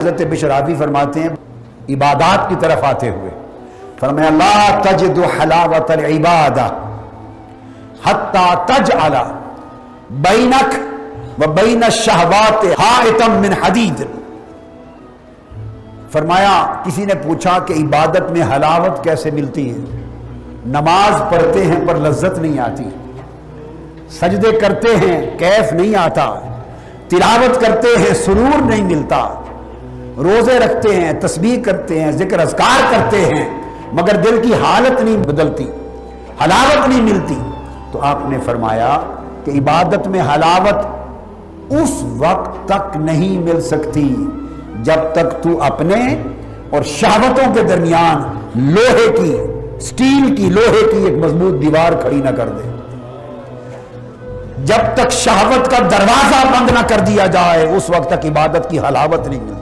हज़रत बिशराफी फरमाते हैं इबादात की तरफ आते हुए, फरमाया ला तजदु हलावतल इबादा हत्ता तजअला बैनक व बैन शहवात हाइतम मिन हदीद। फरमाया किसी ने पूछा कि इबादत में हलावत कैसे मिलती है? नमाज पढ़ते हैं पर लज्जत नहीं आती, सजदे करते हैं कैफ नहीं आता, तिलावत करते हैं सुरूर नहीं मिलता, रोजे रखते हैं, तस्बीह करते हैं, जिक्र अज़कार करते हैं, मगर दिल की हालत नहीं बदलती, हलावत नहीं मिलती। तो आपने फरमाया कि इबादत में हलावत उस वक्त तक नहीं मिल सकती जब तक तू अपने और शहवतों के दरमियान लोहे की, स्टील की, लोहे की एक मजबूत दीवार खड़ी ना कर दे। जब तक शहवत का दरवाजा बंद ना कर दिया जाए उस वक्त तक इबादत की हलावत नहीं मिलती।